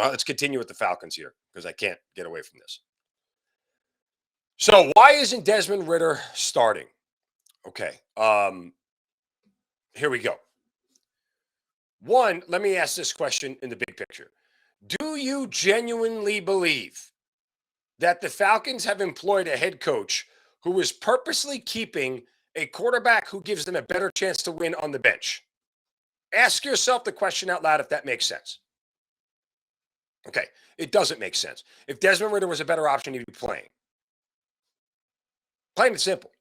Let's continue with the Falcons here because I can't get away from this. So why isn't Desmond Ridder starting? Okay. Here we go. One, let me ask this question in the big picture. Do you genuinely believe that the Falcons have employed a head coach who is purposely keeping a quarterback who gives them a better chance to win on the bench? Ask yourself the question out loud if that makes sense. Okay, it doesn't make sense. If Desmond Ridder was a better option, he'd be playing. Plain and simple.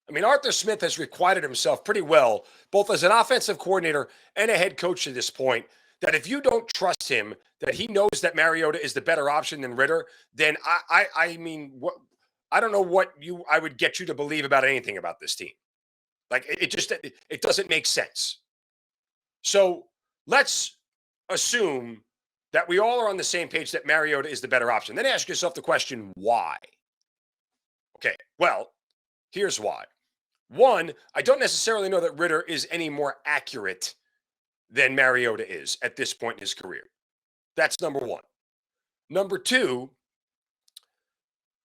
I mean, Arthur Smith has requited himself pretty well, both as an offensive coordinator and a head coach to this point, that if you don't trust him, that he knows that Mariota is the better option than Ridder, then I mean, what I don't know what I would get you to believe about anything about this team. Like it doesn't make sense. So let's assume that we all are on the same page that Mariota is the better option. Then ask yourself the question, why? Okay, well, here's why. One, I don't necessarily know that Ridder is any more accurate than Mariota is at this point in his career. That's number one. Number two,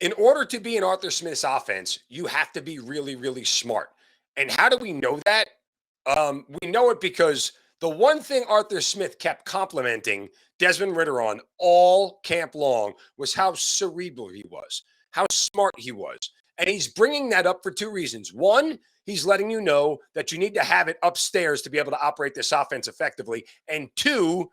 in order to be in Arthur Smith's offense, you have to be really, really smart. And how do we know that? We know it because the one thing Arthur Smith kept complimenting Desmond Ridder on all camp long was how cerebral he was, how smart he was. And he's bringing that up for two reasons. One, he's letting you know that you need to have it upstairs to be able to operate this offense effectively. And two,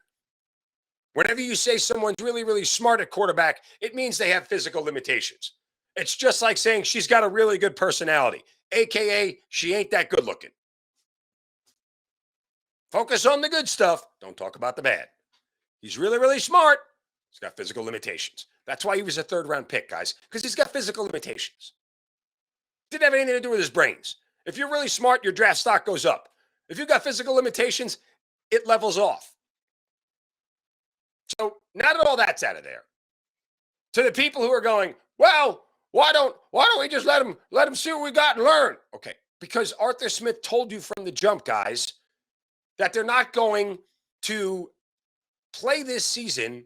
whenever you say someone's really, really smart at quarterback, it means they have physical limitations. It's just like saying she's got a really good personality, AKA she ain't that good looking. Focus on the good stuff. Don't talk about the bad. He's really, really smart. He's got physical limitations. That's why he was a third-round pick, guys, because he's got physical limitations. Didn't have anything to do with his brains. If you're really smart, your draft stock goes up. If you've got physical limitations, it levels off. So now that all that's out of there, to the people who are going, well, why don't we just let him see what we got and learn? Okay, because Arthur Smith told you from the jump, guys, that they're not going to play this season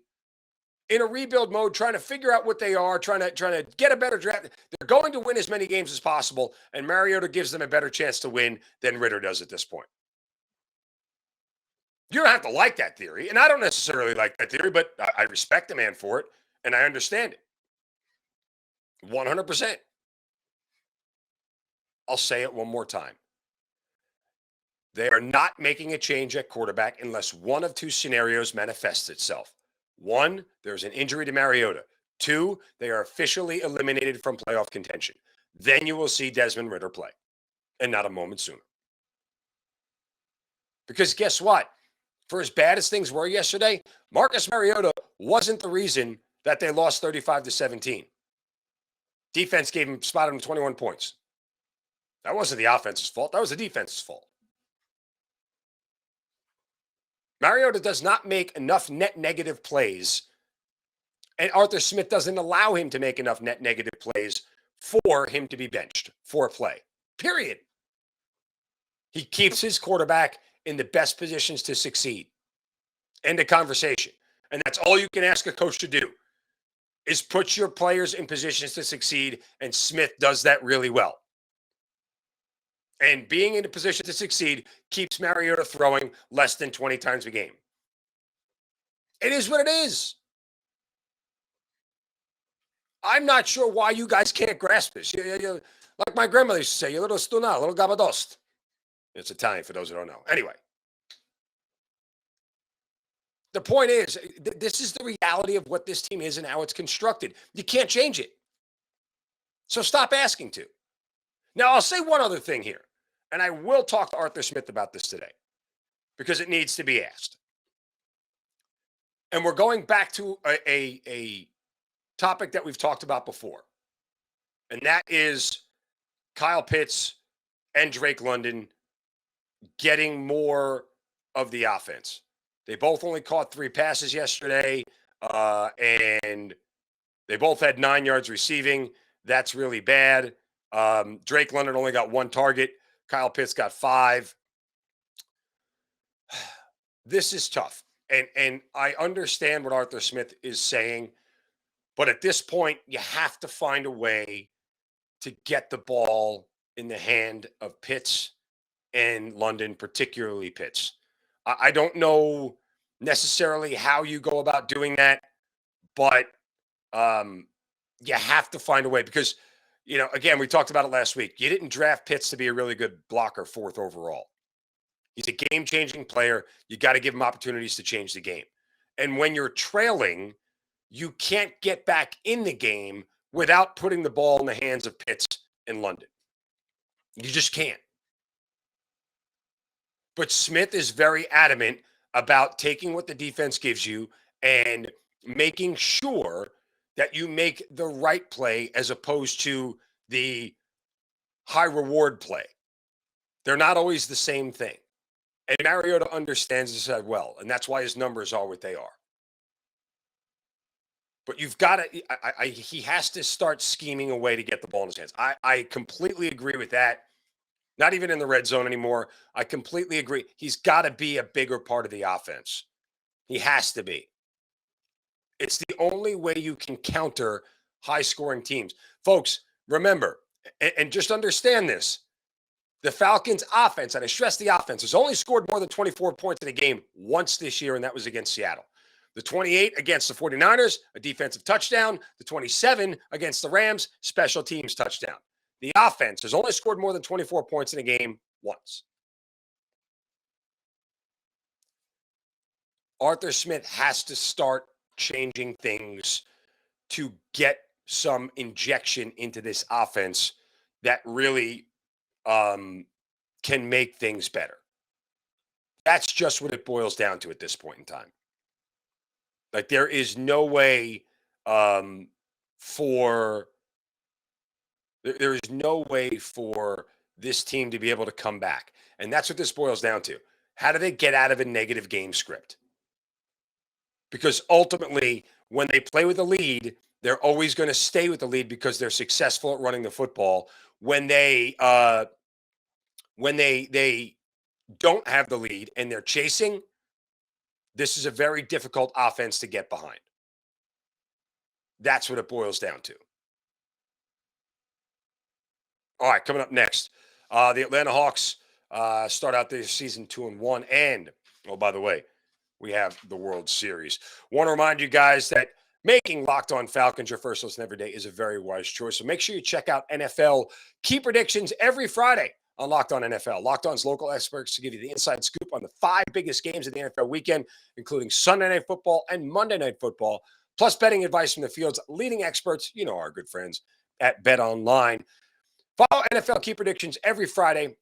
in a rebuild mode, trying to figure out what they are, trying to get a better draft. They're going to win as many games as possible, and Mariota gives them a better chance to win than Ridder does at this point. You don't have to like that theory, and I don't necessarily like that theory, but I respect the man for it, and I understand it. 100%. I'll say it one more time. They are not making a change at quarterback unless one of two scenarios manifests itself. One, there's an injury to Mariota. Two, they are officially eliminated from playoff contention. Then you will see Desmond Ridder play, and not a moment sooner. Because guess what? For as bad as things were yesterday, Marcus Mariota wasn't the reason that they lost 35-17. Defense spotted him 21 points. That wasn't the offense's fault. That was the defense's fault. Mariota does not make enough net negative plays, and Arthur Smith doesn't allow him to make enough net negative plays for him to be benched for a play. Period. He keeps his quarterback in the best positions to succeed. End of conversation. And that's all you can ask a coach to do, is put your players in positions to succeed, and Smith does that really well. And being in a position to succeed keeps Mariota throwing less than 20 times a game. It is what it is. I'm not sure why you guys can't grasp this. Like my grandmother used to say, you little stuna, little gabadost. It's Italian for those who don't know. Anyway. The point is, this is the reality of what this team is and how it's constructed. You can't change it. So stop asking to. Now, I'll say one other thing here, and I will talk to Arthur Smith about this today because it needs to be asked. And we're going back to a topic that we've talked about before, and that is Kyle Pitts and Drake London getting more of the offense. They both only caught 3 passes yesterday, and they both had 9 yards receiving. That's really bad. Drake London only got 1 target. Kyle Pitts got 5. This is tough. And I understand what Arthur Smith is saying, but at this point, you have to find a way to get the ball in the hand of Pitts and London, particularly Pitts. I don't know necessarily how you go about doing that, but um, you have to find a way because, again, we talked about it last week. You didn't draft Pitts to be a really good blocker, fourth overall. He's a game-changing player. You got to give him opportunities to change the game. And when you're trailing, you can't get back in the game without putting the ball in the hands of Pitts in London. You just can't. But Smith is very adamant about taking what the defense gives you and making sure that you make the right play as opposed to the high reward play. They're not always the same thing. And Mariota understands this as well, and that's why his numbers are what they are. But you've got to, he has to start scheming a way to get the ball in his hands. I completely agree with that. Not even in the red zone anymore. I completely agree. He's got to be a bigger part of the offense. He has to be. It's the only way you can counter high-scoring teams. Folks, remember, and just understand this, the Falcons' offense, and I stress the offense, has only scored more than 24 points in a game once this year, and that was against Seattle. The 28 against the 49ers, a defensive touchdown. The 27 against the Rams, special teams touchdown. The offense has only scored more than 24 points in a game once. Arthur Smith has to start changing things to get some injection into this offense that really can make things better. That's just what it boils down to at this point in time. Like, there is no way for this team to be able to come back. And that's what this boils down to. How do they get out of a negative game script? Because ultimately, when they play with a lead, they're always going to stay with the lead because they're successful at running the football. When they don't have the lead and they're chasing, this is a very difficult offense to get behind. That's what it boils down to. All right, coming up next, the Atlanta Hawks start out their season 2-1. And, oh, by the way, we have the World Series. Want to remind you guys that making Locked On Falcons your first listen every day is a very wise choice. So make sure you check out NFL Key Predictions every Friday on Locked On NFL. Locked On's local experts to give you the inside scoop on the 5 biggest games of the NFL weekend, including Sunday Night Football and Monday Night Football, plus betting advice from the field's leading experts, our good friends at BetOnline. Follow NFL Key Predictions every Friday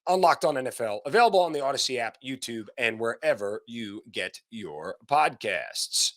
on Locked On NFL, available on the Odyssey app, YouTube, and wherever you get your podcasts.